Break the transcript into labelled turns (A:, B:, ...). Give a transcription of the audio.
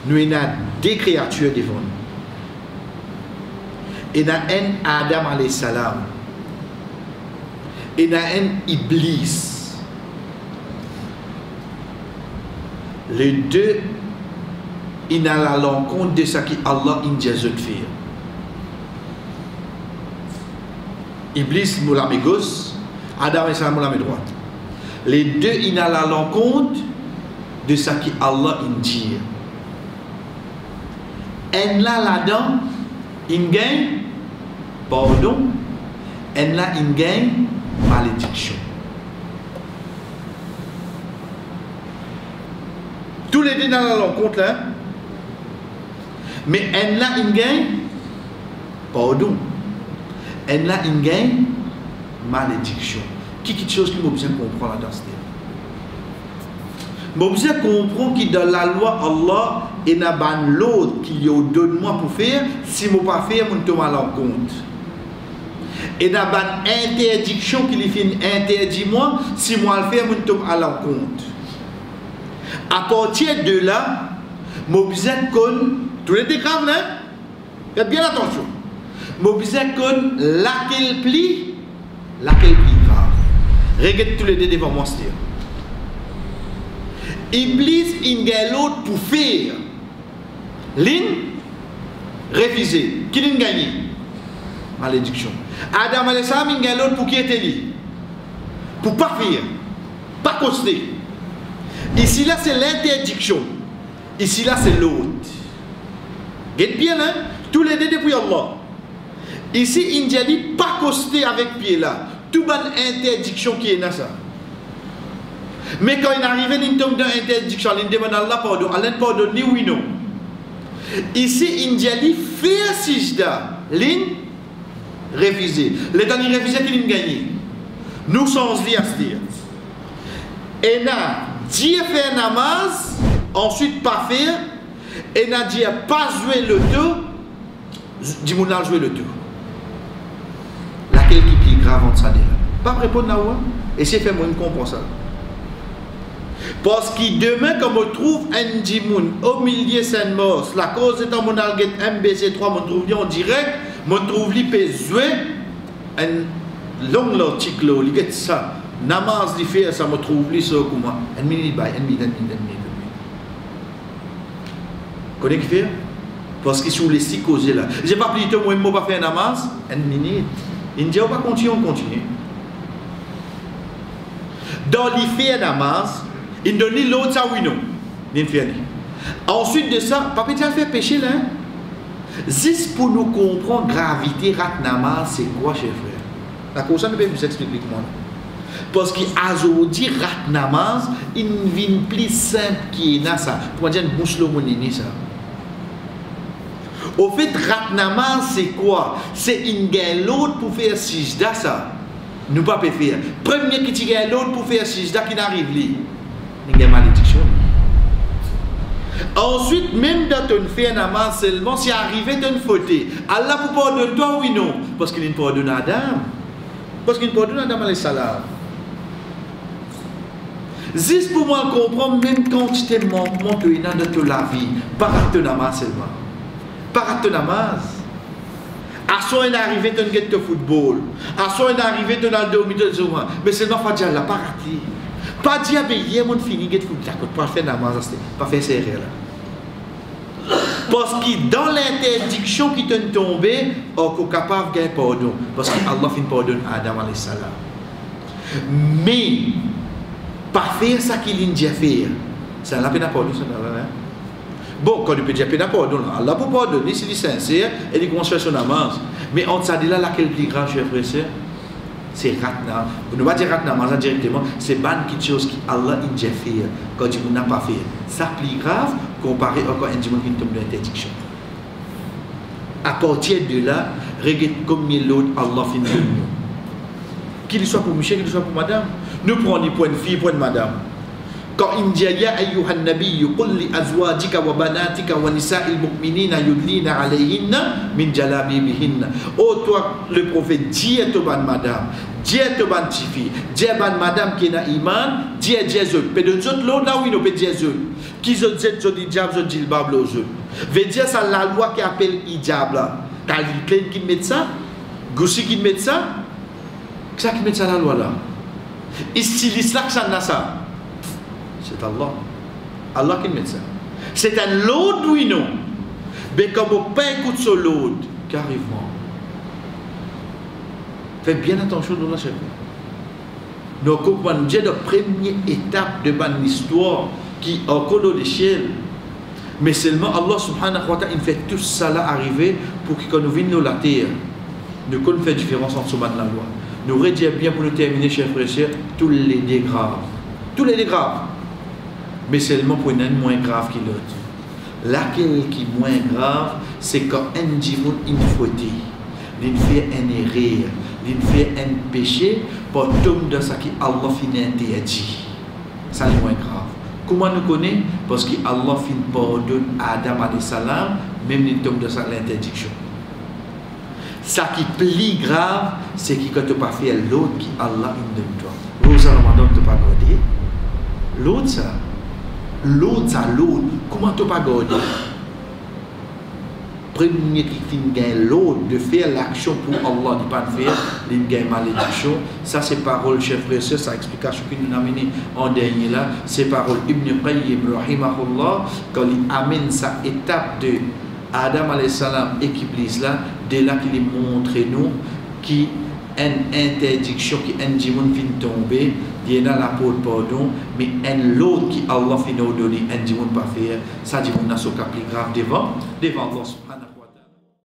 A: nous avons des créatures devant nous. Et nous avons un Adam alayhi salam. Et nous avons un Iblis. Les deux, ils n'ont à l'encontre de ce qu'Allah a fait. Iblis moula mes gauche, Adam et Salam moula mes droite. Les deux, ils n'ont à l'encontre de ce qu'Allah a dit. Et là, là-dedans, il gagne pardon, et là, il gagne malédiction. Tous les deux n'ont à l'encontre là. Mais elle là, il gagne pardon. Elle là, il gagne malédiction. Quelque chose que vous besoin comprendre là-dedans. Vous besoin comprendre que dans la loi Allah, il y a l'autre qui donne-moi pour faire. Si je ne pas faire, je ne tombe à l'encontre. Et dans une interdiction qui lui fait interdit-moi, si moi le faire, je ne tombe à l'encontre. À partir de là, je besoin connaître tous les décrets, faites bien attention. Je besoin connaître laquelle plie grave. Regarde tous les deux devant moi. Iblis, il gagne l'autre pour faire. L'in, refuser. Qui l'a gagné? Malédiction. Adam alayhi salam, il gagne l'autre pour qui était lui? Pour pas faire. Pas coster. Ici là, c'est l'interdiction. Ici là, c'est l'autre. Regarde bien, hein? Tous les deux depuis Allah. Ici, il dit pas coster avec pied là. Tout bonne interdiction qui est dans ça. Mais quand il arrive, il tombe dans l'interdiction, il demande à Allah pardon. Allah pardonne, oui non. Ici, il dit faire sijda, l'in refuser. Les temps il refuse qu'il gagné. Nous sommes liés à se dire. Et là, Dieu fait namaz, ensuite pas faire, et là, Dieu pas jouer le tour, dit mon a joué le tour. Laquelle qui est grave entre ça déjà. Pas répondre à moi, et c'est fait moi une comprendre ça. Parce que demain, quand on trouve un djimoun au milieu de mort, la cause étant mon alguet MBC3, on trouve en direct, on trouve lui jouer un long article, il get ça. Namaz li fait ça, me trouve lui sur comment. Un minute by, un minute. Connais-tu qui fait? Parce que sur les six causes là. J'ai pas pris moi, je ne pas faire namaz, une minute. Il dit, on va continuer, on continue. Dans les faits namaz, il donne l'autre ça oui non. Il fait. Ensuite de ça, papa tu as fait péché là. Juste pour nous comprendre gravité rat namaz, c'est quoi chef frère? La cause ça ne peut vous expliquer comment. Parce qu'aujourd'hui, rat namaz, il vient plus simple qui est ça. Pour dire une bouche l'homonine ça. Au fait, rat namaz, c'est quoi? C'est une gagne l'autre pour faire sijda ça. Nous pas peut faire. Premier qui tire l'autre pour faire sijda qui n'arrive pas. Il y a une malédiction. Ensuite, même dans ton fait namaz seulement, si arrivé dans une faute, Allah pour pardonner toi oui non? Parce qu'il ne pardonne Adam. Parce qu'il ne pardonne Adam alayhi salam. Juste pour moi comprendre, même quand tu t'es manquement que il y a dans toute la vie, pas ton namaz seulement. Pas ton namaz. À soi il est arrivé dans le football. À soi il est arrivé dans le dormitoire. Mais seulement pas dire là, pas raté. Pas dire que hier mon fini get football. Pas faire namaz, pas faire serrer là. Parce que dans l'interdiction qui t'est tombée, on est capable de gagner pardon. Parce qu'Allah fin pardonne à Adam alayhi salam. Mais pas faire ça qu'il a déjà fait. Ça n'a pas de pardon. Bon, quand il peut dire qu'il n'a pas de pardon, Allah peut pardonner s'il est sincère et il commence à faire son namaz. Mais on s'est dit là, laquelle plus grave, chers frères et sœurs? C'est ratna. Vous ne pouvez pas dire ratna directement, c'est ban quelque chose qui Allah a déjà fait quand il n'a pas fait. Ça plus grave comparé encore à un dimanche qui tombe de l'interdiction. À partir de là, regarde combien l'autre Allah finit. Qu'il soit pour monsieur, qu'il soit pour madame. Nous prenons des points de fille, points de madame. Quand il dit ya ayyuhan nabiyyu qul li azwajika wa banatika wa nisa'il mu'minina yudlina alayhinna min jalabibihinna. Oh toi le prophète, dis à toi madame, Dieu te bantifi, Dieu ban madame qui n'a iman, Dieu Jésus. Mais de autres l'autre là où il peut Jésus. Qui se dit diable, se dit le bable aux yeux. Veut dire ça la loi qui appelle hijab là. T'as plein qui met ça, Goussi qui met ça. C'est ça qui met ça la loi là. Styliste là que ça n'a ça. C'est Allah. Allah qui met ça. C'est un lot oui non. Mais comme on pas écoute ce lot, carrément. Faites bien attention dans la chaîne. Nous comprenons déjà la première étape de l'histoire qui est encore dans l'échelle. Mais seulement Allah subhanahu wa ta'ala il fait tout ça là arriver pour que quand nous venons la terre, nous connaissons la différence entre ce de la loi. Nous redire bien pour nous terminer, chers frères et sœurs, tous les dés graves. Tous les dés graves. Mais seulement pour une moins grave que l'autre. Laquelle qui est moins grave, c'est quand un djimoun il fauté, il fait un erreur, il fait un péché, pour tomber dans ce qui Allah finit interdit. Ça est moins grave. Comment nous connaissons? Parce que Allah finit pardonne Adam alayhi salam, même il tombe dans l'interdiction. Ça qui est plus grave, c'est que quand tu n'as pas fait l'autre qui Allah donne toi. Vous allez te pas garder. L'autre ça. L'autre ça, l'autre. Comment tu n'as pas garder? Premier qui gagne l'autre de faire l'action pour Allah, ne pas faire, il gagne malédiction. Ça, c'est parole, chef frère, ça explication que nous avons amené en dernier là. C'est parole Ibn Qayyim, rahimahullah, quand il amène sa étape de Adam alayhi salam et Iblis là, dès là qu'il montre nous qui une interdiction qui un djimoun fin tomber, il y a la porte pardon, mais un l'autre qui Allah fin nous donner, un djimoun pas faire, ça djimoun n'a pas plus grave devant Allah subhanahu.